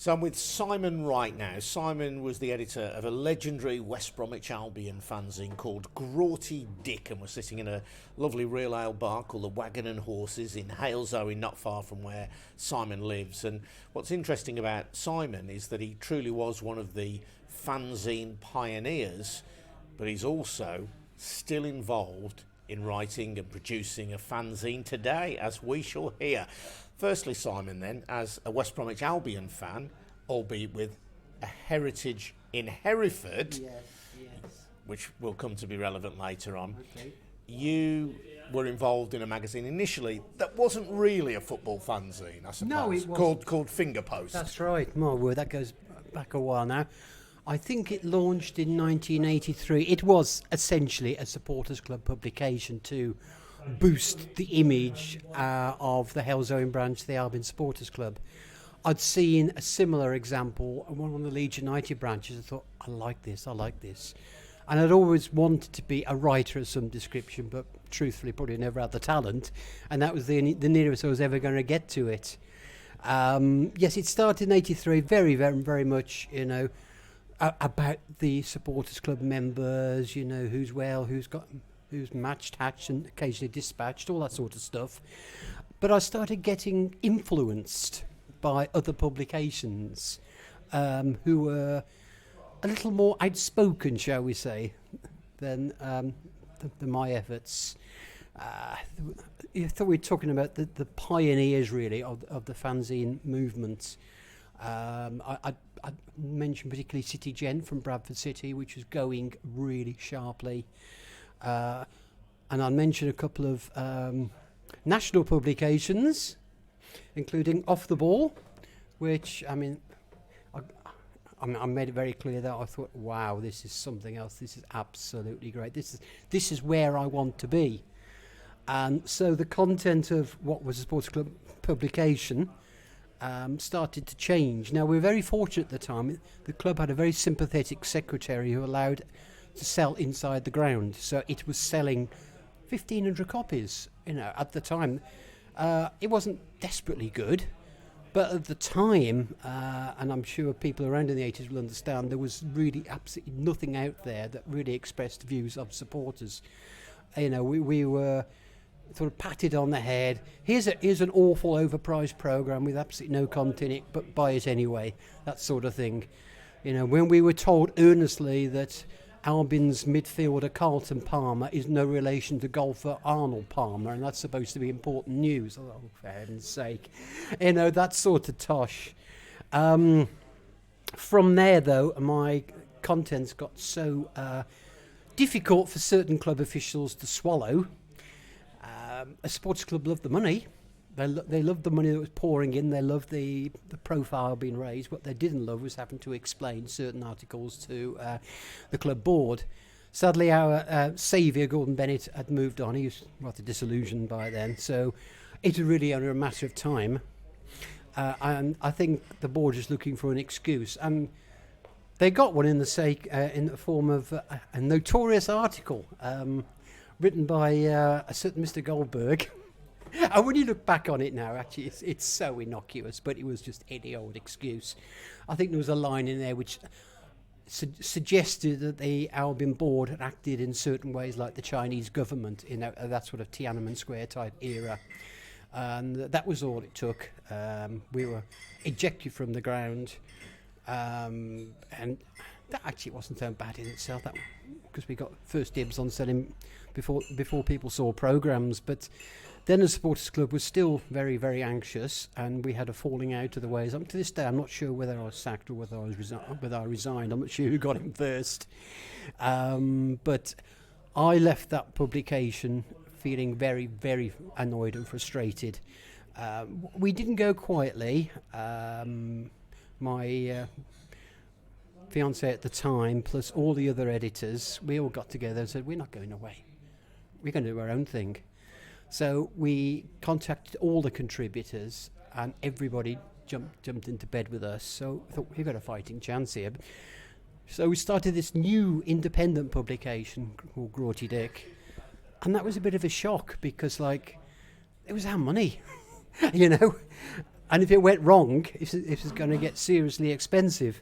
So I'm with Simon right now. Simon was the editor of a legendary West Bromwich Albion fanzine called Grorty Dick, and we're sitting in a lovely real ale bar called the Wagon and Horses in Halesowen, not far from where Simon lives. And what's interesting about Simon is that he truly was one of the fanzine pioneers, but he's also still involved in writing and producing a fanzine today, as we shall hear. Firstly, Simon, then, as a West Bromwich Albion fan, albeit with a heritage in Hereford, Yes. which will come to be relevant later on, Okay. you were involved in a magazine initially that wasn't really a football fanzine, I suppose. No, it wasn't. Called Finger Post. That's right. My word, that goes back a while now. I think it launched in 1983. It was essentially a supporters club publication to boost the image of the Halesowen branch of the Albion Supporters Club. I'd seen a similar example on one of the Leeds United branches. I thought, I like this. And I'd always wanted to be a writer of some description, but truthfully probably never had the talent. And that was the nearest I was ever going to get to it. Yes, it started in 83, very, very, very much, about the supporters club members, who's well, who's matched, hatched and occasionally dispatched, all that sort of stuff. But I started getting influenced by other publications who were a little more outspoken, shall we say, than my efforts. I thought we were talking about the pioneers, really, of the fanzine movement. I mentioned particularly City Gent from Bradford City, which was going really sharply. And I'll mention a couple of national publications, including Off the Ball, which, I made it very clear that I thought, wow, this is something else. This is absolutely great. This is where I want to be. And so the content of what was a sports club publication started to change. Now, we were very fortunate at the time. The club had a very sympathetic secretary who allowed to sell inside the ground. So it was selling 1,500 copies, at the time. It wasn't desperately good, but at the time, and I'm sure people around in the 80s will understand, there was really absolutely nothing out there that really expressed views of supporters. We were sort of patted on the head. Here's an awful overpriced programme with absolutely no content in it, but buy it anyway, that sort of thing. When we were told earnestly that Albion's midfielder Carlton Palmer is no relation to golfer Arnold Palmer, and that's supposed to be important news. Oh, for heaven's sake. That sort of tosh. From there, though, my contents got so difficult for certain club officials to swallow. A sports club loved the money. They loved the money that was pouring in. They loved the profile being raised. What they didn't love was having to explain certain articles to the club board. Sadly, our saviour, Gordon Bennett, had moved on. He was rather disillusioned by then. So it was really only a matter of time. And I think the board is looking for an excuse. And they got one in the form of a notorious article written by a certain Mr. Goldberg. And when you look back on it now, actually, it's so innocuous, but it was just any old excuse. I think there was a line in there which suggested that the Albion board had acted in certain ways like the Chinese government in that sort of Tiananmen Square type era. And that was all it took. We were ejected from the ground. And that actually wasn't so bad in itself, because we got first dibs on selling before people saw programmes. But then the supporters club was still very, very anxious, and we had a falling out of the ways. Up to this day, I'm not sure whether I was sacked or whether I resigned. I'm not sure who got him first. But I left that publication feeling very, very annoyed and frustrated. We didn't go quietly. My fiancée at the time, plus all the other editors, we all got together and said, we're not going away. We're going to do our own thing. So we contacted all the contributors, and everybody jumped into bed with us. So I thought, we've got a fighting chance here. So we started this new independent publication called Grorty Dick. And that was a bit of a shock, because, it was our money, And if it went wrong, it's going to get seriously expensive.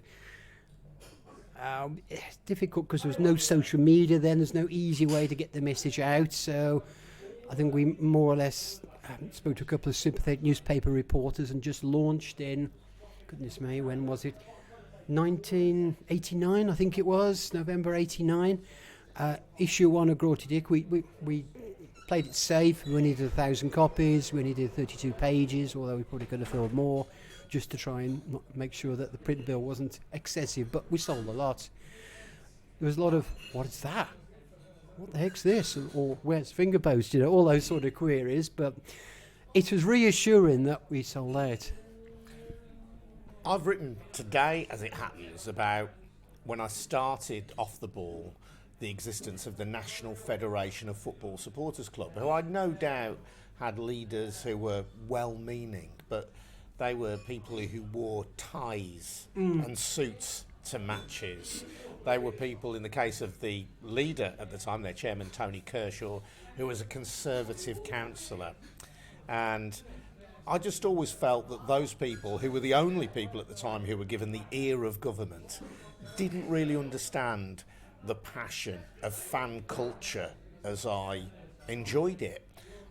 It's difficult because there was no social media then. There's no easy way to get the message out. So I think we more or less spoke to a couple of sympathetic newspaper reporters and just launched in, goodness me, when was it? 1989, I think it was, November 89. Issue 1 of Grorty Dick. We played it safe. We needed 1,000 copies. We needed 32 pages, although we probably could have filled more, just to try and make sure that the print bill wasn't excessive. But we sold a lot. There was a lot of, what is that? What the heck's this? Or where's finger post? All those sort of queries. But it was reassuring that we sold out. I've written today, as it happens, about when I started off the ball, the existence of the National Federation of Football Supporters Club, who I no doubt had leaders who were well-meaning, but they were people who wore ties and suits to matches. They were people, in the case of the leader at the time, their chairman, Tony Kershaw, who was a Conservative councillor. And I just always felt that those people, who were the only people at the time who were given the ear of government, didn't really understand the passion of fan culture as I enjoyed it.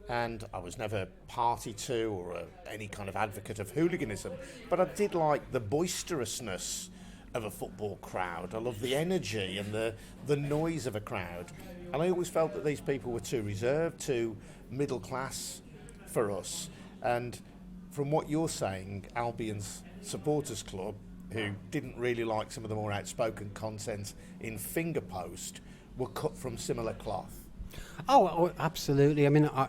And I was never party to or any kind of advocate of hooliganism, but I did like the boisterousness of a football crowd. I loved the energy and the noise of a crowd. And I always felt that these people were too reserved, too middle class for us. And from what you're saying, Albion's supporters club, who didn't really like some of the more outspoken content in Finger Post, were cut from similar cloth. Oh, absolutely. I mean, I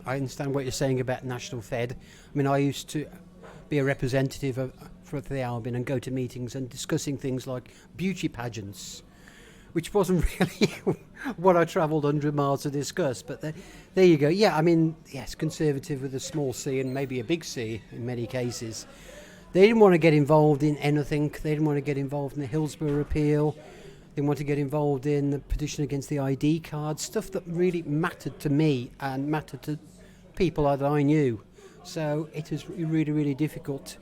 understand what you're saying about National Fed. I mean, I used to be a representative for the Albion and go to meetings and discussing things like beauty pageants, which wasn't really what I travelled 100 miles to discuss. But there you go. Yeah, I mean, yes, Conservative with a small c and maybe a big C in many cases. They didn't want to get involved in anything. They didn't want to get involved in the Hillsborough repeal. They didn't want to get involved in the petition against the ID card, stuff that really mattered to me and mattered to people that I knew. So it was really, really difficult.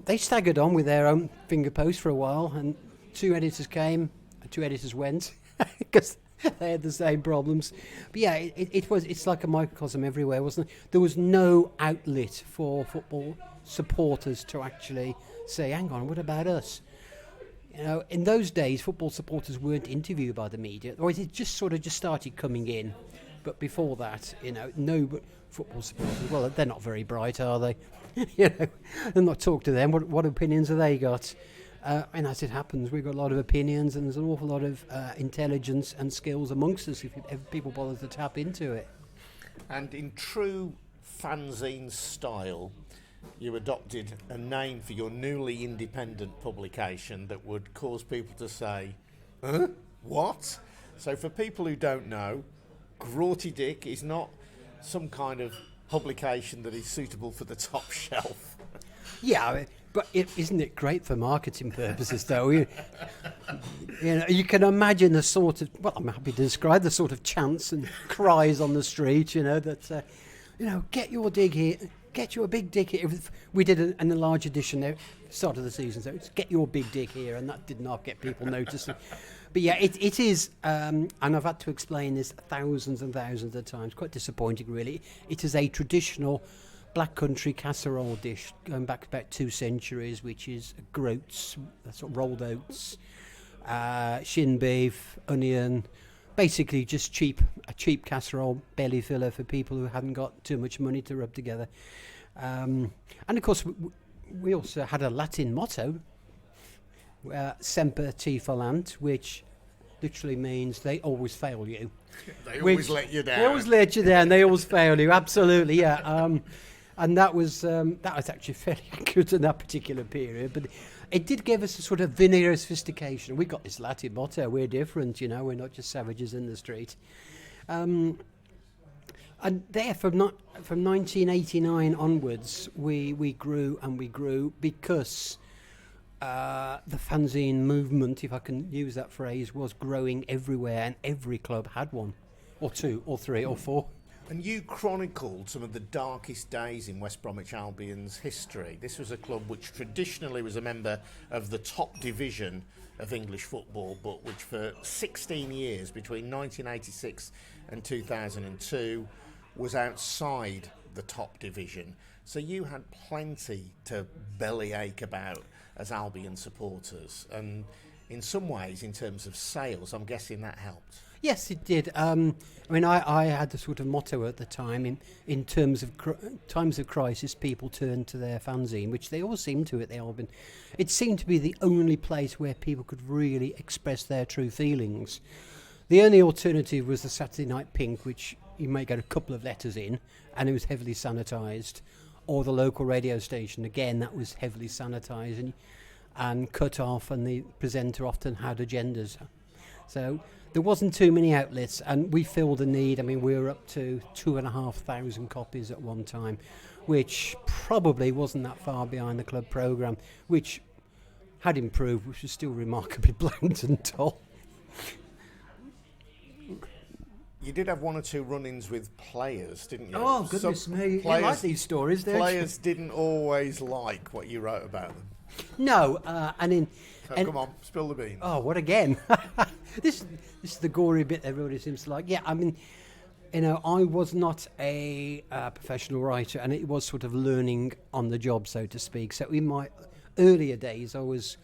They staggered on with their own Finger Post for a while, and 2 editors came and 2 editors went because they had the same problems. But yeah, it's like a microcosm everywhere, wasn't it? There was no outlet for football supporters to actually say, hang on, what about us? In those days, football supporters weren't interviewed by the media, or it just started coming in. But before that, no football supporters, well, they're not very bright, are they? And not talk to them. What opinions have they got? And as it happens, we've got a lot of opinions, and there's an awful lot of intelligence and skills amongst us if people bother to tap into it. And in true fanzine style, you adopted a name for your newly independent publication that would cause people to say, huh? What? So for people who don't know, Grorty Dick is not some kind of publication that is suitable for the top shelf. Yeah, but isn't it great for marketing purposes, though? You can imagine the sort of, well, I'm happy to describe the sort of chants and cries on the street, that, get your dig here. Get your big dick here. We did an enlarged edition at the start of the season, so it's get your big dick here, and that did not get people noticing. But yeah, it is, and I've had to explain this thousands and thousands of times, quite disappointing really. It is a traditional black country casserole dish going back about 2 centuries, which is groats, sort of rolled oats, shin beef, onion, basically just a cheap casserole belly filler for people who hadn't got too much money to rub together. And of course, we also had a Latin motto, Semper Ti Fallant, which literally means they always fail you. They always let you down. They always let you down. They always fail you. Absolutely, yeah. And that was actually fairly accurate in that particular period. But it did give us a sort of veneer of sophistication. We got this Latin motto. We're different, we're not just savages in the street. And there, from 1989 onwards, we grew and we grew because the fanzine movement, if I can use that phrase, was growing everywhere, and every club had one, or 2, or 3, or 4. And you chronicled some of the darkest days in West Bromwich Albion's history. This was a club which traditionally was a member of the top division of English football, but which for 16 years, between 1986 and 2002, was outside the top division. So you had plenty to bellyache about as Albion supporters. And in some ways, in terms of sales, I'm guessing that helped. Yes, it did. I had the sort of motto at the time, in terms of times of crisis, people turn to their fanzine, which they all seem to at the Albion. It seemed to be the only place where people could really express their true feelings. The only alternative was the Saturday Night Pink, which you may get a couple of letters in, and it was heavily sanitised, or the local radio station, again, that was heavily sanitised and cut off, and the presenter often had agendas. So there wasn't too many outlets, and we filled the need. I mean, we were up to 2,500 copies at one time, which probably wasn't that far behind the club programme, which had improved, which was still remarkably bland and dull. You did have one or two run-ins with players, didn't you? Oh, goodness me. You like these stories, don't you? Players didn't always like what you wrote about them. No, So come on, spill the beans. Oh, what again? This is the gory bit everybody seems to like. Yeah, I mean, I was not a professional writer, and it was sort of learning on the job, so to speak. So in my earlier days, I was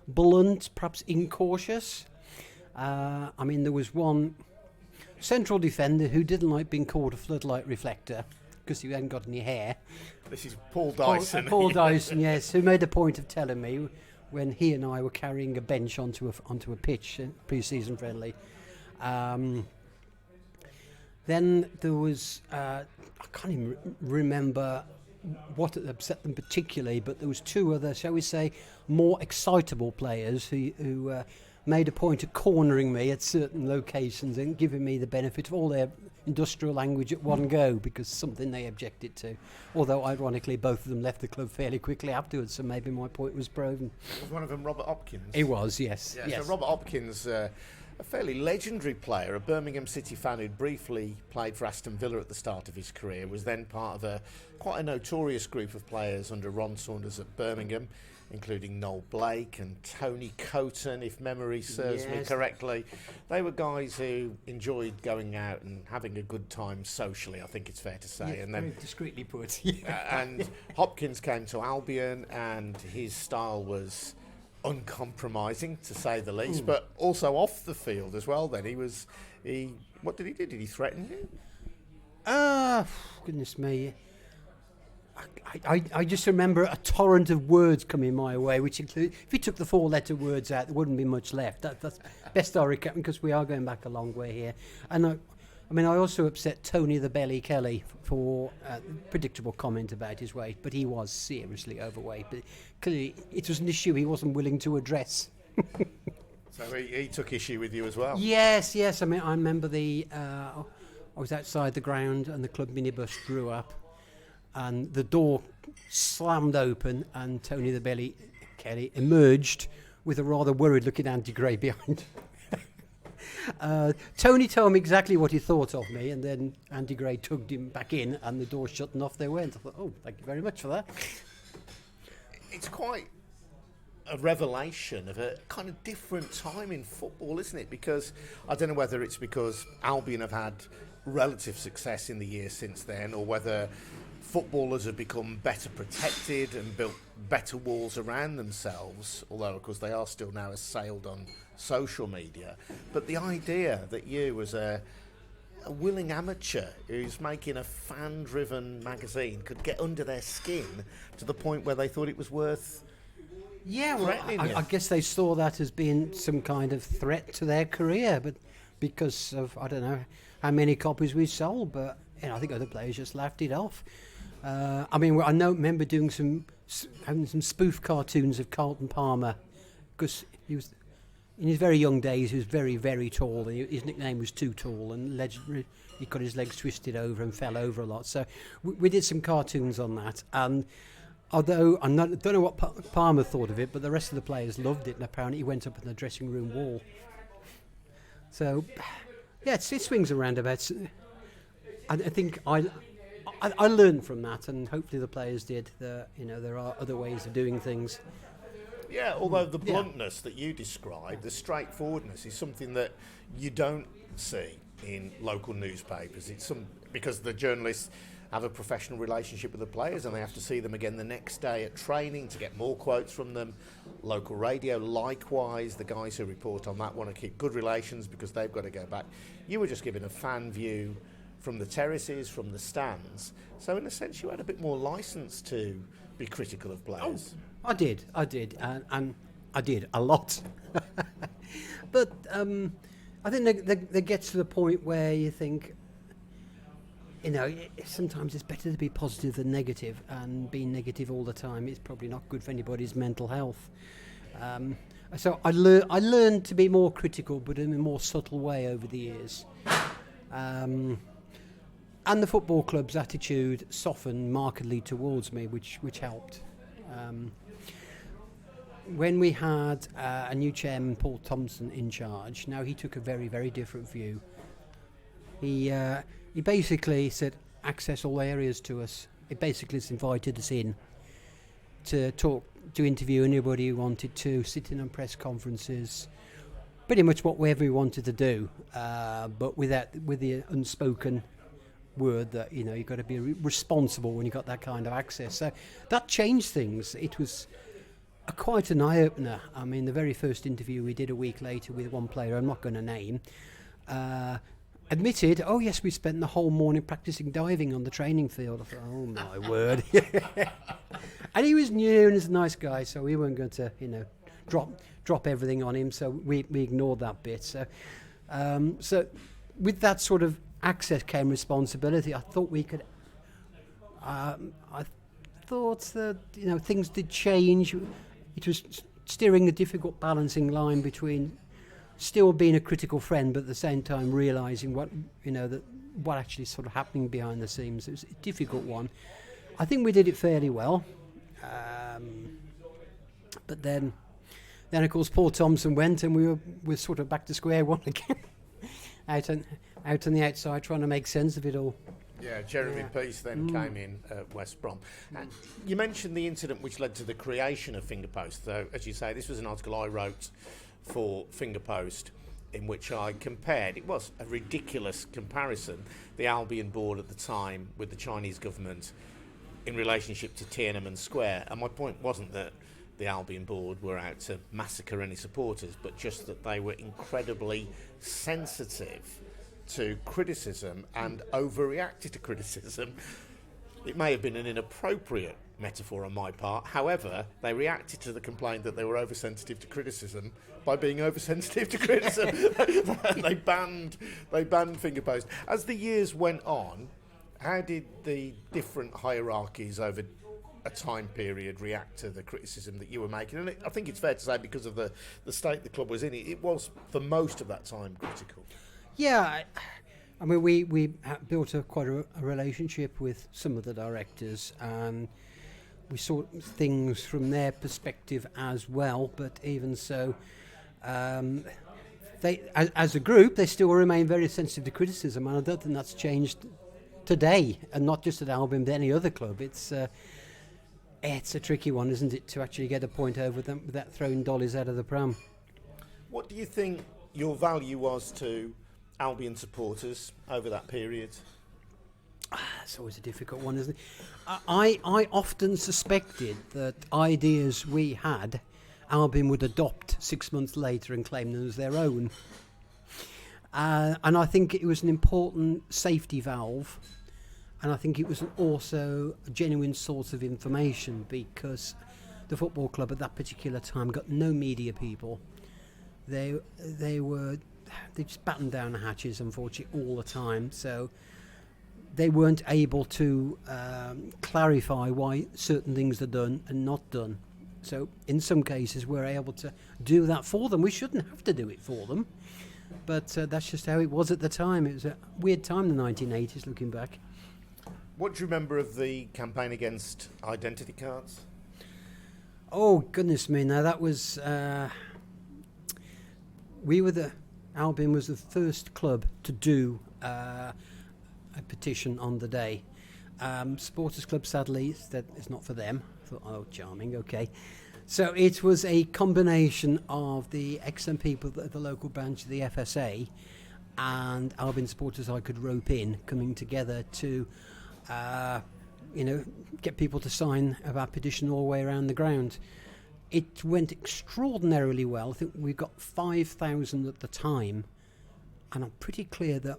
blunt, perhaps incautious. There was one central defender who didn't like being called a floodlight reflector because he hadn't got any hair. This is Paul Dyson. Paul Dyson, yes, who made a point of telling me when he and I were carrying a bench onto a pitch, pre-season friendly. Then there was, I can't even remember what had upset them particularly, but there was two other, shall we say, more excitable players who made a point of cornering me at certain locations and giving me the benefit of all their industrial language at one go, because something they objected to. Although, ironically, both of them left the club fairly quickly afterwards, so maybe my point was proven. Was one of them Robert Hopkins? He was, yes. Yeah, yes. So Robert Hopkins, a fairly legendary player, a Birmingham City fan who'd briefly played for Aston Villa at the start of his career, was then part of quite a notorious group of players under Ron Saunders at Birmingham, including Noel Blake and Tony Coton, if memory serves me correctly. They were guys who enjoyed going out and having a good time socially, I think it's fair to say. Yeah, and then very discreetly put. And Hopkins came to Albion, and his style was uncompromising, to say the least, but also off the field as well. Then what did he do? Did he threaten you? Goodness me. I just remember a torrent of words coming my way, which include, if you took the four-letter words out, there wouldn't be much left. That's best I reckon, because we are going back a long way here. And I also upset Tony the Belly Kelly for a predictable comment about his weight, but he was seriously overweight. But clearly, it was an issue he wasn't willing to address. So he took issue with you as well? Yes. I remember I was outside the ground and the club minibus drew up, and the door slammed open, and Tony the Belly Kelly emerged with a rather worried-looking Andy Gray behind. Tony told me exactly what he thought of me, and then Andy Gray tugged him back in, and the door shut, and off they went. I thought, oh, thank you very much for that. It's quite a revelation of a kind of different time in football, isn't it? Because I don't know whether it's because Albion have had relative success in the years since then, or whether footballers have become better protected and built better walls around themselves, although of course they are still now assailed on social media. But the idea that you, as a willing amateur who's making a fan-driven magazine, could get under their skin to the point where they thought it was worth threatening you. I guess they saw that as being some kind of threat to their career, but because of, I don't know how many copies we sold, but I think other players just laughed it off. I remember doing having some spoof cartoons of Carlton Palmer, because he was, in his very young days, he was very, very tall, and his nickname was Too Tall, and legendary, he got his legs twisted over and fell over a lot. So we did some cartoons on that, and although I don't know what Palmer thought of it, but the rest of the players loved it, and apparently he went up on the dressing room wall. So, yeah, it swings around about. I think I learned from that, and hopefully the players did. That there are other ways of doing things. Yeah, although the bluntness that you describe, the straightforwardness, is something that you don't see in local newspapers. Because the journalists have a professional relationship with the players and they have to see them again the next day at training to get more quotes from them. Local radio, likewise, the guys who report on that want to keep good relations because they've got to go back. You were just giving a fan view from the terraces, from the stands. So in a sense, you had a bit more license to be critical of players. Oh, I did, and I did a lot. But I think they get to the point where you think, sometimes it's better to be positive than negative, and being negative all the time is probably not good for anybody's mental health. So I learned to be more critical, but in a more subtle way over the years. And the football club's attitude softened markedly towards me, which helped. When we had a new chairman, Paul Thompson, in charge, now he took a very, very different view. He basically said, access all areas to us. He basically just invited us in to talk, to interview anybody who wanted to, sit in on press conferences, pretty much whatever we wanted to do, but with the unspoken word that you've got to be responsible when you've got that kind of access. So that changed things. It was quite an eye-opener. I mean, the very first interview we did a week later with one player, I'm not going to name, admitted, oh yes, we spent the whole morning practicing diving on the training field. I thought, oh my word. And he was new and he's a nice guy, so we weren't going to drop everything on him, so we ignored that bit. So with that sort of access came responsibility. I thought we could I thought that things did change. It was steering a difficult balancing line between still being a critical friend, but at the same time realising what actually sort of happening behind the scenes. It was a difficult one. I think we did it fairly well, but then of course Paul Thompson went, and we were sort of back to square one again, out on the outside trying to make sense of it all. Yeah, Jeremy Peace then came in at West Brom. And you mentioned the incident which led to the creation of Fingerpost, though, as you say, this was an article I wrote for Fingerpost in which I compared, it was a ridiculous comparison, the Albion board at the time with the Chinese government in relationship to Tiananmen Square. And my point wasn't that the Albion board were out to massacre any supporters, but just that they were incredibly sensitive to criticism and overreacted to criticism. It may have been an inappropriate metaphor on my part. However, they reacted to the complaint that they were oversensitive to criticism by being oversensitive to criticism. And they banned Fingerpost. As the years went on, how did the different hierarchies over a time period react to the criticism that you were making? And I think it's fair to say, because of the state the club was in, it was for most of that time critical. Yeah, I mean, we built quite a relationship with some of the directors, and we saw things from their perspective as well. But even so, they, as a group, they still remain very sensitive to criticism, and I don't think that's changed today, and not just at Albion, but any other club. It's a tricky one, isn't it, to actually get a point over them without throwing dollies out of the pram. What do you think your value was to Albion supporters over that period? It's always a difficult one, isn't it? I often suspected that ideas we had, Albion would adopt 6 months later and claim them as their own. And I think it was an important safety valve, and I think it was also a genuine source of information, because the football club at that particular time got no media people. They just battened down the hatches, unfortunately, all the time. So they weren't able to clarify why certain things are done and not done. So in some cases, we're able to do that for them. We shouldn't have to do it for them, but that's just how it was at the time. It was a weird time, the 1980s, looking back. What do you remember of the campaign against identity cards? Oh, goodness me. Now, that was... Albion was the first club to do a a petition on the day. Supporters Club, sadly, said it's not for them. I thought, oh, charming, okay. So it was a combination of the excellent people at the local branch of the FSA and Albion supporters I could rope in, coming together to, get people to sign our petition all the way around the ground. It went extraordinarily well. I think we got 5,000 at the time, and I'm pretty clear that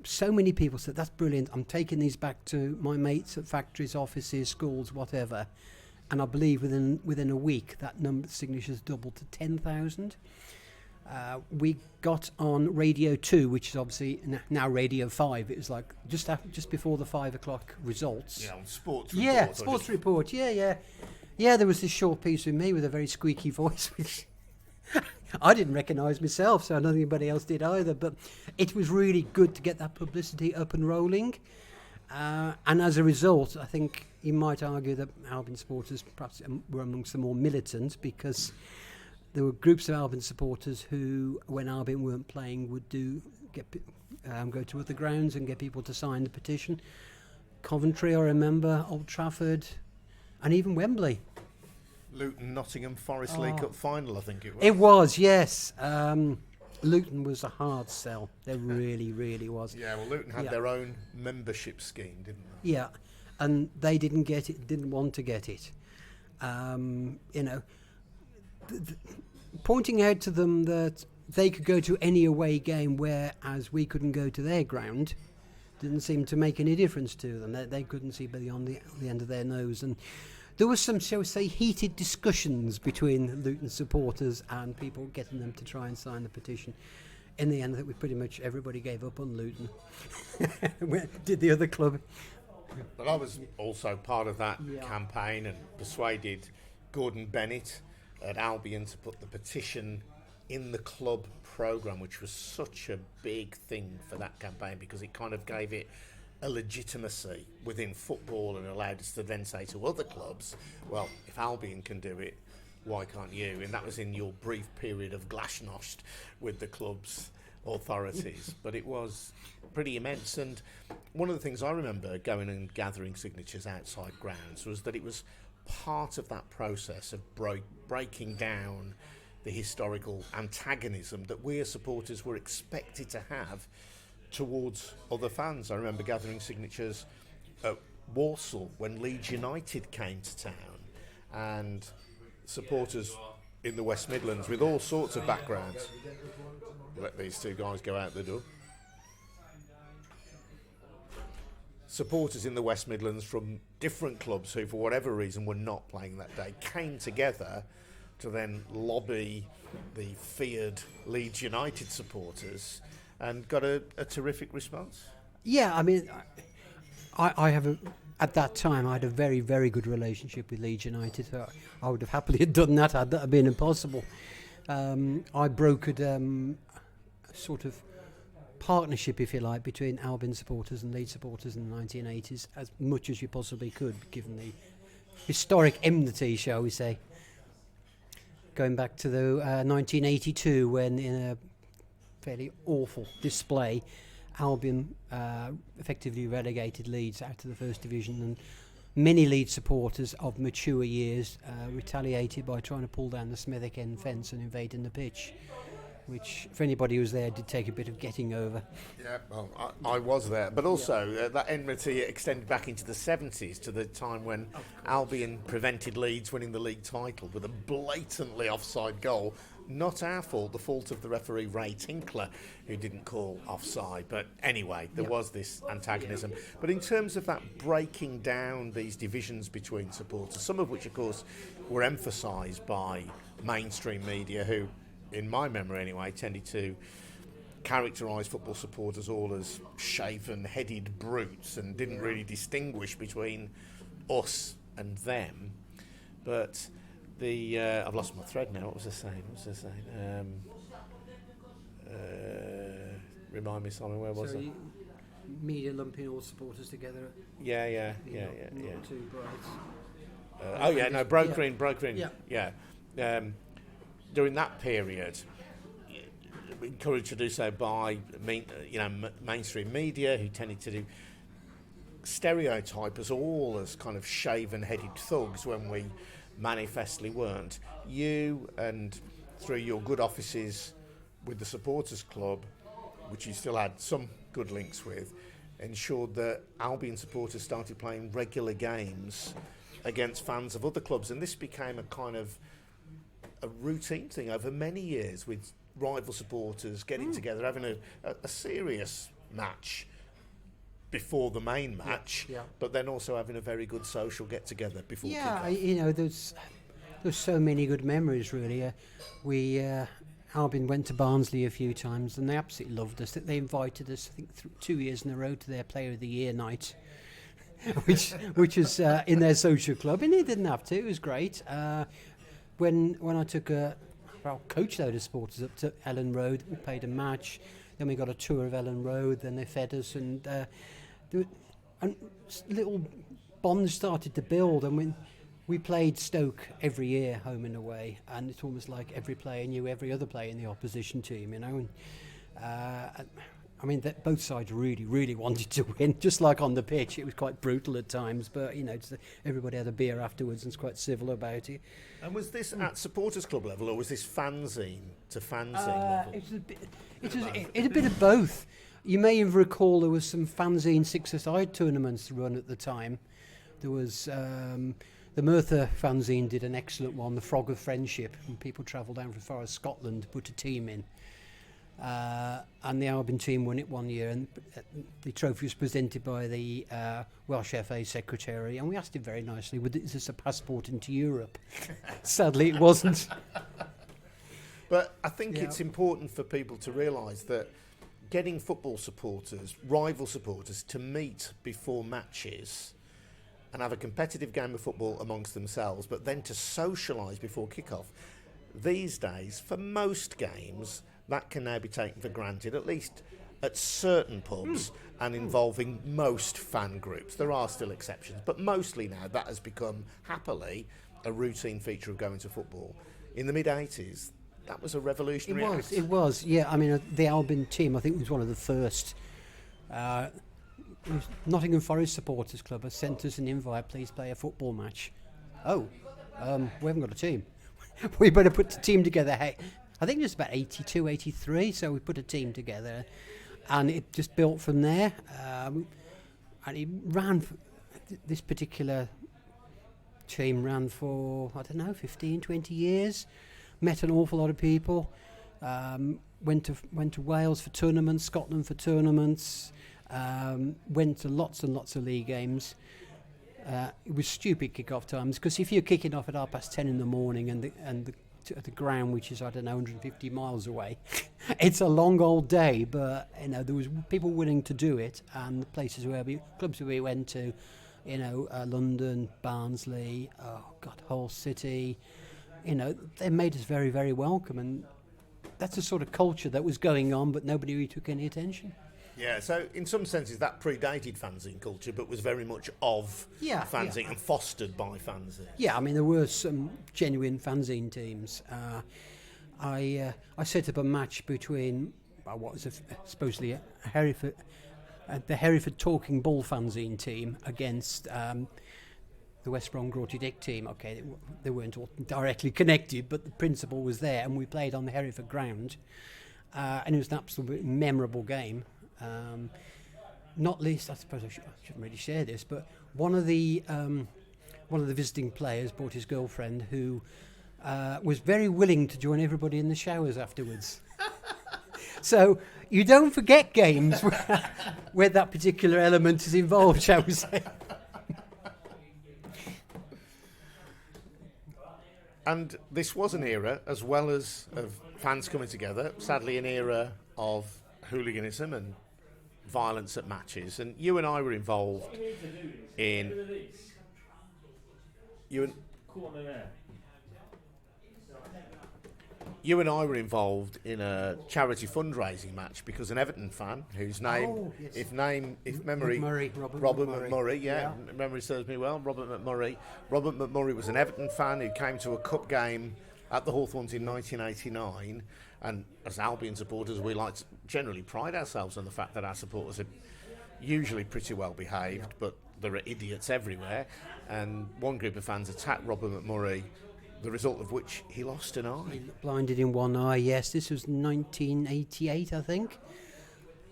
so many people said, that's brilliant, I'm taking these back to my mates at factories, offices, schools, whatever. And I believe within a week that number of signatures doubled to 10,000. We got on Radio 2, which is obviously now Radio 5. It was like just before the 5 o'clock results. Yeah, on Sports Report. Yeah, Sports Report, yeah. Yeah, there was this short piece with me with a very squeaky voice, which I didn't recognise myself, so I don't think anybody else did either. But it was really good to get that publicity up and rolling. And as a result, I think you might argue that Albion supporters perhaps were amongst the more militant, because there were groups of Albion supporters who, when Albion weren't playing, would go to other grounds and get people to sign the petition. Coventry, I remember, Old Trafford, and even Wembley. Luton, Nottingham Forest League Cup final, I think it was. It was, yes. Luton was a hard sell. There really, really was. Yeah, well, Luton had their own membership scheme, didn't they? Yeah, and they didn't want to get it. Pointing out to them that they could go to any away game, whereas we couldn't go to their ground, didn't seem to make any difference to them. They couldn't see beyond the end of their nose. And there was some, shall we say, heated discussions between Luton supporters and people getting them to try and sign the petition. In the end, I think pretty much everybody gave up on Luton. Did the other club. But I was also part of that campaign and persuaded Gordon Bennett at Albion to put the petition in the club programme, which was such a big thing for that campaign, because it kind of gave it a legitimacy within football and allowed us to then say to other clubs, well, if Albion can do it, why can't you? And that was in your brief period of glasnost with the club's authorities. But it was pretty immense. And one of the things I remember going and gathering signatures outside grounds was that it was part of that process of breaking down the historical antagonism that we as supporters were expected to have towards other fans. I remember gathering signatures at Walsall when Leeds United came to town, and supporters in the West Midlands with all sorts of backgrounds. Let these two guys go out the door. Supporters in the West Midlands from different clubs who, for whatever reason, were not playing that day, came together to then lobby the feared Leeds United supporters and got a terrific response. Yeah, I mean, I have at that time I had a very, very good relationship with Leeds United. So I would have happily done that had that been impossible. I brokered a sort of partnership, if you like, between Albion supporters and Leeds supporters in the 1980s, as much as you possibly could, given the historic enmity, shall we say. Going back to the 1982, when in a fairly awful display, Albion effectively relegated Leeds out of the First Division, and many Leeds supporters of mature years retaliated by trying to pull down the Smethwick End fence and invading the pitch, which, for anybody who was there, did take a bit of getting over. Yeah, well, I was there. But also, that enmity extended back into the 70s, to the time when Albion prevented Leeds winning the league title with a blatantly offside goal. Not our fault, the fault of the referee Ray Tinkler, who didn't call offside. But anyway, there was this antagonism. But in terms of that breaking down these divisions between supporters, some of which, of course, were emphasised by mainstream media, who, in my memory anyway, tended to characterise football supporters all as shaven-headed brutes and didn't really distinguish between us and them. But I've lost my thread now. What was I saying? Remind me, Simon, where was I? Media lumping all supporters together. Yeah. Not too bright. Brokering. Yeah. During that period, encouraged to do so by mainstream media, who tended to stereotype us all as kind of shaven-headed thugs when we manifestly weren't. You, and through your good offices with the supporters club, which you still had some good links with, ensured that Albion supporters started playing regular games against fans of other clubs, and this became a kind of a routine thing over many years, with rival supporters getting together, having a serious match before the main match, but then also having a very good social get-together before kickoff. There's so many good memories, really. Albion went to Barnsley a few times, and they absolutely loved us. They invited us, I think, 2 years in a row to their Player of the Year night, which is in their social club, and they didn't have to. It was great. When I took a coach load of supporters up to Ellen Road, we played a match. Then we got a tour of Ellen Road. Then they fed us, and little bonds started to build. And we played Stoke every year, home and away, and it's almost like every player knew every other player in the opposition team, And, both sides really, really wanted to win. Just like on the pitch, it was quite brutal at times, but everybody had a beer afterwards and was quite civil about it. And was this at supporters club level, or was this fanzine to fanzine level? It's a bit of both. You may even recall there was some fanzine six-a-side tournaments run at the time. There was the Merthyr fanzine did an excellent one, the Frog of Friendship, and people travelled down from as far as Scotland to put a team in. And the Albion team won it one year, and the trophy was presented by the Welsh FA secretary, and we asked him very nicely, is this a passport into Europe? Sadly it wasn't. But I think it's important for people to realise that getting football supporters, rival supporters, to meet before matches and have a competitive game of football amongst themselves, but then to socialise before kick-off, these days, for most games, that can now be taken for granted, at least at certain pubs and involving most fan groups. There are still exceptions, but mostly now that has become, happily, a routine feature of going to football. In the mid-80s, that was a revolutionary act. It was, yeah. The Albion team, I think, was one of the first. Nottingham Forest Supporters Club has sent us an invite, please play a football match. We haven't got a team. We better put the team together. Hey, I think it was about 82, 83, so we put a team together, and it just built from there. And it ran, this particular team ran for, 15, 20 years. Met an awful lot of people. Went to Wales for tournaments, Scotland for tournaments. Went to lots and lots of league games. It was stupid kick-off times, because if you're kicking off at 10:30 in the morning and the ground, which is 150 miles away, it's a long old day. But there was people willing to do it, and the places clubs where we went to, London, Barnsley, Hull City. They made us very, very welcome, and that's the sort of culture that was going on, but nobody really took any attention. Yeah, so in some senses that predated fanzine culture, but was very much of fanzine and fostered by fanzine. Yeah, there were some genuine fanzine teams. I set up a match between what was supposedly a Hereford, the Hereford Talking Bull fanzine team against the West Brom Grorty Dick team. Okay, they weren't all directly connected, but the principle was there, and we played on the Hereford ground, and it was an absolutely memorable game. Not least, I suppose I shouldn't really share this, but one of the visiting players brought his girlfriend, who was very willing to join everybody in the showers afterwards. So you don't forget games where that particular element is involved, shall we say. And this was an era, as well as of fans coming together, sadly an era of hooliganism and violence at matches. And you and I were involved in... You and I were involved in a charity fundraising match because an Everton fan, whose name, if memory, Robert McMurray, memory serves me well, Robert McMurray. Robert McMurray was an Everton fan who came to a cup game at the Hawthorns in 1989, and as Albion supporters, we like to generally pride ourselves on the fact that our supporters are, usually pretty well behaved, but there are idiots everywhere. And one group of fans attacked Robert McMurray, the result of which he lost an eye. Blinded in one eye, yes. This was 1988, I think.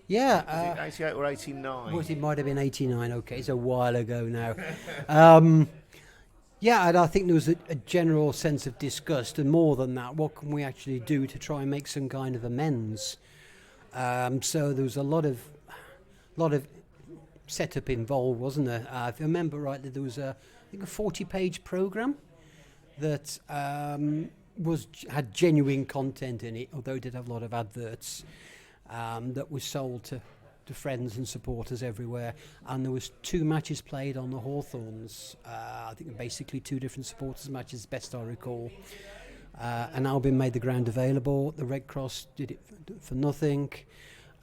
Yeah. Was it 88 or 89? It might have been 89, okay. It's a while ago now. Yeah, and I think there was a general sense of disgust, and more than that, what can we actually do to try and make some kind of amends? So there was a lot of setup involved, wasn't there? If I remember rightly, there was a 40-page program that had genuine content in it, although it did have a lot of adverts that was sold to friends and supporters everywhere. And there was 2 matches played on the Hawthorns. I think basically 2 different supporters matches, best I recall. And Albion made the ground available. The Red Cross did it for nothing.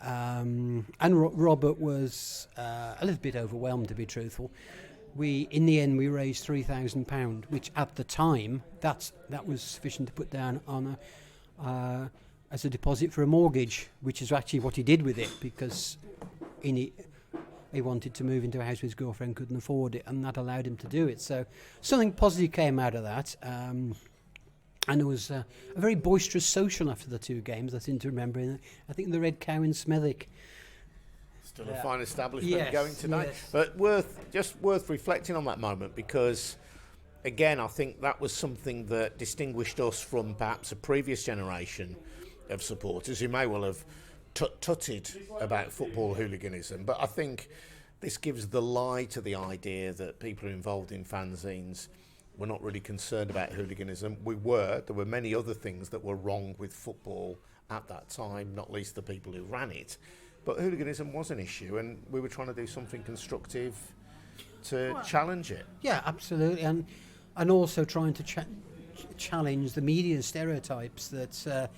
And Robert was a little bit overwhelmed, to be truthful. In the end, we raised £3,000, which at the time that was sufficient to put down on as a deposit for a mortgage, which is actually what he did with it, because he wanted to move into a house where his girlfriend couldn't afford it, and that allowed him to do it. So something positive came out of that. And there was a very boisterous social after the 2 games, I seem to remember. I think the Red Cow in Smethwick. Still a fine establishment going tonight. Yes. But worth reflecting on that moment, because, again, I think that was something that distinguished us from perhaps a previous generation of supporters who may well have tutted about football hooliganism. But I think this gives the lie to the idea that people who are involved in fanzines were not really concerned about hooliganism. There were many other things that were wrong with football at that time, not least the people who ran it. But hooliganism was an issue, and we were trying to do something constructive to challenge it. Yeah, absolutely, and also trying to challenge the media stereotypes that,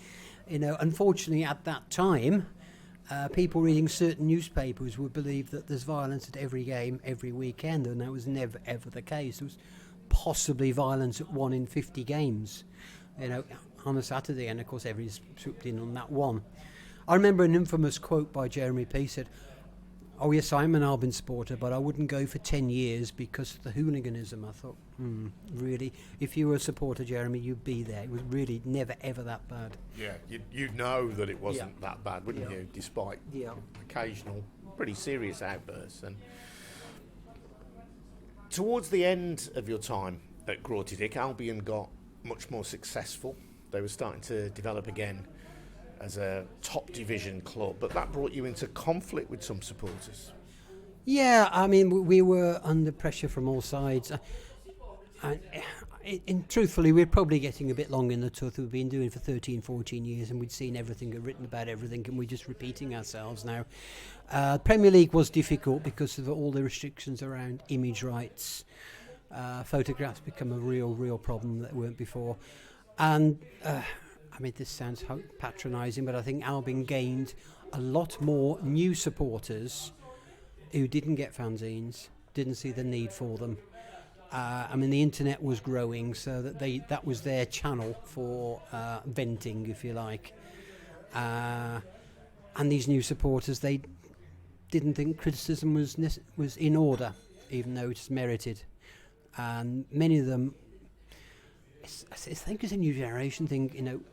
unfortunately at that time, people reading certain newspapers would believe that there's violence at every game, every weekend, and that was never ever the case. There was possibly violence at 1 in 50 games, on a Saturday, and of course everybody's swooped in on that one. I remember an infamous quote by Jeremy P. said, "Oh yes, I'm an Albion supporter, but I wouldn't go for 10 years because of the hooliganism." I thought, really? If you were a supporter, Jeremy, you'd be there. It was really never ever that bad. Yeah, you'd know that it wasn't that bad, wouldn't you? Despite occasional pretty serious outbursts. And towards the end of your time at Grorty Dick, Albion got much more successful. They were starting to develop again as a top division club, but that brought you into conflict with some supporters. Yeah, I mean, we were under pressure from all sides. And truthfully, we're probably getting a bit long in the tooth. We've been doing it for 13, 14 years, and we'd seen everything and written about everything, and we're just repeating ourselves now. Premier League was difficult because of all the restrictions around image rights. Photographs become a real problem that weren't before. And I mean, this sounds patronising, but I think Albion gained a lot more new supporters who didn't get fanzines, didn't see the need for them. I mean, the internet was growing, so that was their channel for venting, if you like. And these new supporters, they didn't think criticism was in order, even though it's merited. And many of them, I think it's a new generation thing,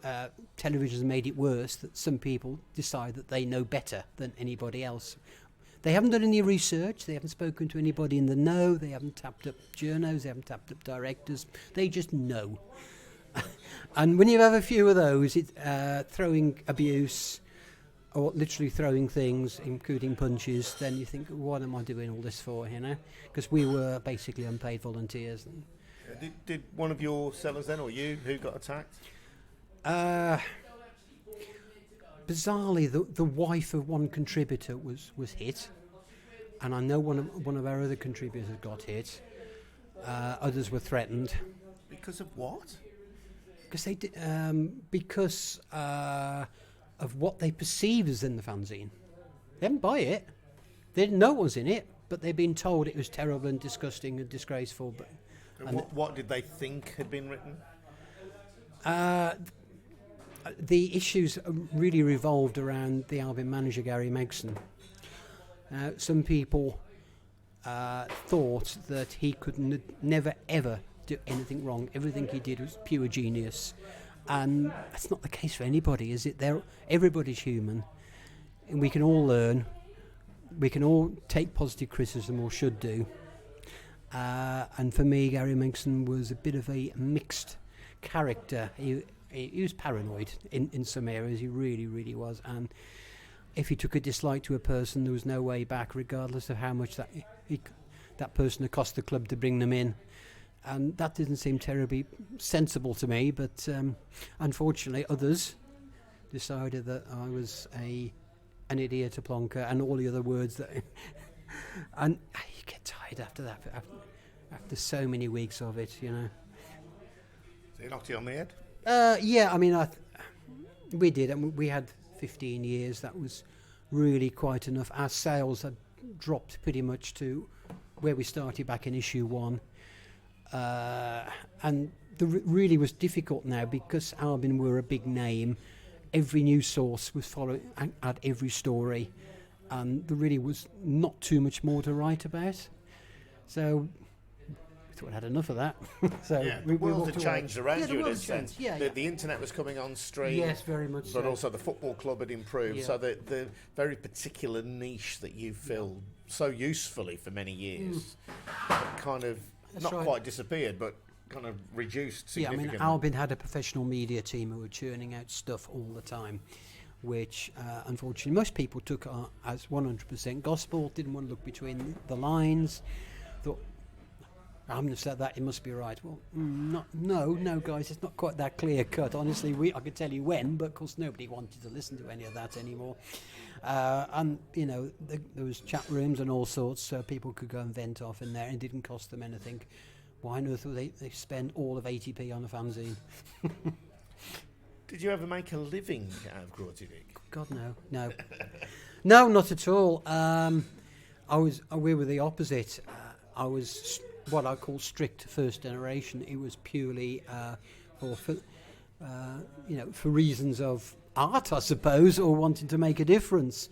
television's made it worse, that some people decide that they know better than anybody else. They haven't done any research, they haven't spoken to anybody in the know, they haven't tapped up journos, they haven't tapped up directors, they just know. And when you have a few of those, throwing abuse, or literally throwing things, including punches, then you think, what am I doing all this for, Because we were basically unpaid volunteers. Did one of your sellers then, or you, who got attacked? Bizarrely, the wife of one contributor was hit, and I know one of our other contributors got hit. Others were threatened. Because of what? Because they did, because of what they perceived as in the fanzine. They didn't buy it. They didn't know what was in it, but they'd been told it was terrible and disgusting and disgraceful. And what did they think had been written? The issues really revolved around the Albion manager, Gary Megson. Some people thought that he could never ever do anything wrong. Everything he did was pure genius, and that's not the case for anybody, is it? Everybody's human, and we can all learn. We can all take positive criticism, or should do. And for me, Gary Megson was a bit of a mixed character. He was paranoid in some areas. He really, really was. And if he took a dislike to a person, there was no way back, regardless of how much that person had cost the club to bring them in. And that didn't seem terribly sensible to me. But unfortunately, others decided that I was an idiot, a plonker, and all the other words that. And you get tired after that, after so many weeks of it, you know. So you knocked you on the head? Yeah, I mean, we did, and we had 15 years. That was really quite enough. Our sales had dropped pretty much to where we started back in issue 1. And really was difficult now because Albion were a big name. Every news source was following at every story, and there really was not too much more to write about. So we thought we had enough of that. So yeah, we the world walked had away. changed around you in a changed. sense. Yeah, The internet was coming on stream. Yes, very much But so. also the football club had improved. Yeah. So the very particular niche that you filled so usefully for many years had kind of That's not right. quite disappeared, but kind of reduced Yeah, I significantly. mean, Albion had a professional media team who were churning out stuff all the time, which unfortunately most people took as 100% gospel, didn't want to look between the lines, thought, I'm going to say that, it must be right. Well, no, guys, it's not quite that clear cut. Honestly, I could tell you when, but of course nobody wanted to listen to any of that anymore. And, you know, there was chat rooms and all sorts, so people could go and vent off in there, and it didn't cost them anything. Why on earth would they spend all of 80p on a fanzine? Did you ever make a living out of Grorty Dick? God, no. No, not at all. We were the opposite. I was what I call strict first generation. It was purely for reasons of art, I suppose, or wanting to make a difference.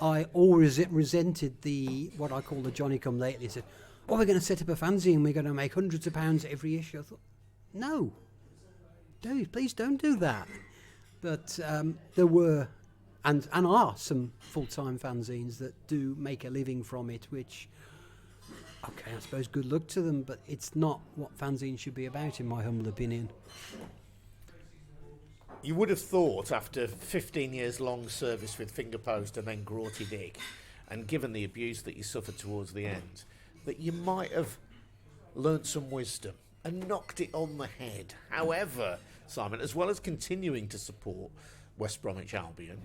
I always resented what I call the Johnny come lately. Said, we're going to set up a fanzine, we're going to make hundreds of pounds every issue. I thought, no, please don't do that. But there were and are some full-time fanzines that do make a living from it, which, okay, I suppose good luck to them, but it's not what fanzines should be about, in my humble opinion. You would have thought, after 15 years long service with Fingerpost and then Grorty Dick, and given the abuse that you suffered towards the end, that you might have learnt some wisdom and knocked it on the head. However, Simon, as well as continuing to support West Bromwich Albion,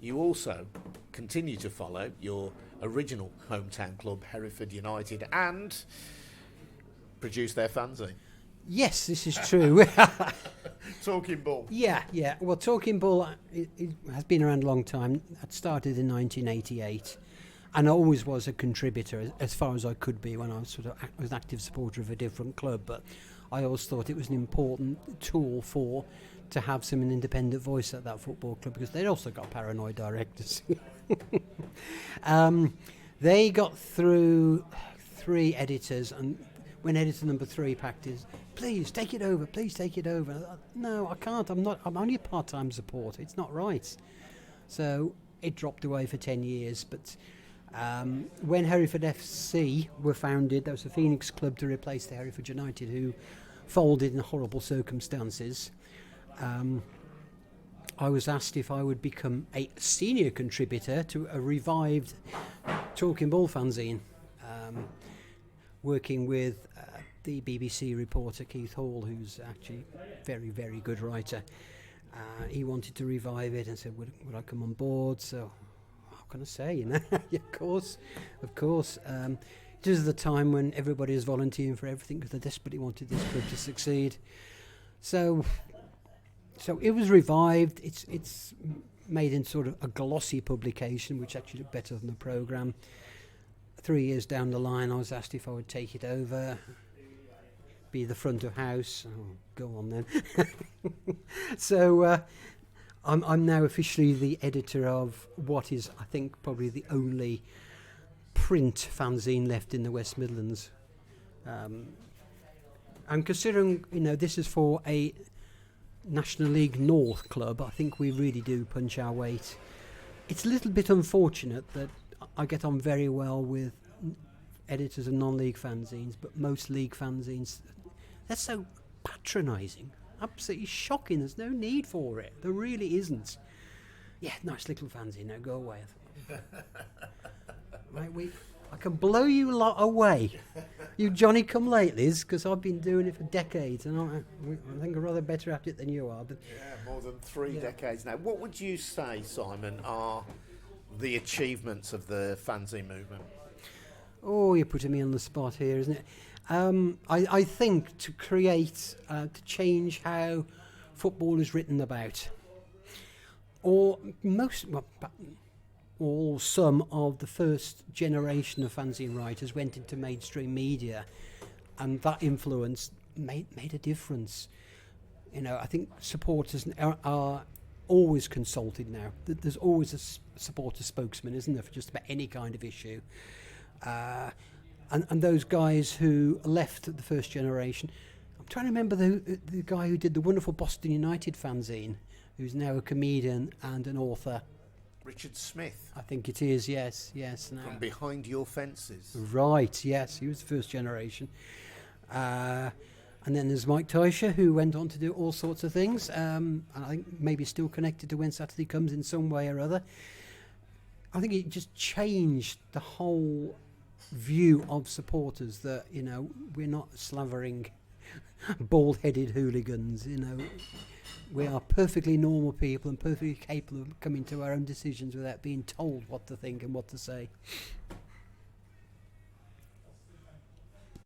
you also continue to follow your original hometown club, Hereford United, and produce their fanzine. Yes, this is true. Talking Bull. Yeah. Well, Talking Bull it has been around a long time. It started in 1988. And I always was a contributor as far as I could be when I was was an active supporter of a different club. But I always thought it was an important tool to have some independent voice at that football club, because they'd also got paranoid directors. They got through 3 editors, and when editor number 3 packed his, please take it over. No, I can't. I'm only a part-time supporter. It's not right. So it dropped away for 10 years, but. When Hereford FC were founded, there was a Phoenix club to replace the Hereford United, who folded in horrible circumstances. I was asked if I would become a senior contributor to a revived Talking Bull fanzine, working with the BBC reporter Keith Hall, who's actually a very, very good writer. He wanted to revive it and said, would I come on board? So can I say, you know? Of course. It was the time when everybody was volunteering for everything because they desperately wanted this club to succeed. So it was revived. It's made in sort of a glossy publication, which actually looked better than the programme. 3 years down the line, I was asked if I would take it over, be the front of house. Oh, go on then. So. I'm now officially the editor of what is, I think, probably the only print fanzine left in the West Midlands. And considering, this is for a National League North club, I think we really do punch our weight. It's a little bit unfortunate that I get on very well with editors of non-league fanzines, but most league fanzines, they're so patronising, absolutely shocking. There's no need for it. There really isn't. Yeah, nice little fanzine. Now go away. Right, I can blow you lot away, you Johnny come latelys, because I've been doing it for decades, and I think I'm rather better at it than you are. But yeah, more than 3 decades now. What would you say, Simon, are the achievements of the fanzine movement? Oh, you're putting me on the spot here, isn't it? I think to change how football is written about, or some of the first generation of fanzine writers went into mainstream media, and that influence made a difference. I think supporters are always consulted now. There's always a supporter spokesman, isn't there, for just about any kind of issue. And those guys who left the first generation, I'm trying to remember the guy who did the wonderful Boston United fanzine, who's now a comedian and an author. Richard Smith. I think it is, yes. No. From Behind Your Fences. Right, yes, he was the first generation. And then there's Mike Teicher, who went on to do all sorts of things. And I think maybe still connected to When Saturday Comes in some way or other. I think it just changed the whole view of supporters that, we're not slavering, bald-headed hooligans, We are perfectly normal people and perfectly capable of coming to our own decisions without being told what to think and what to say.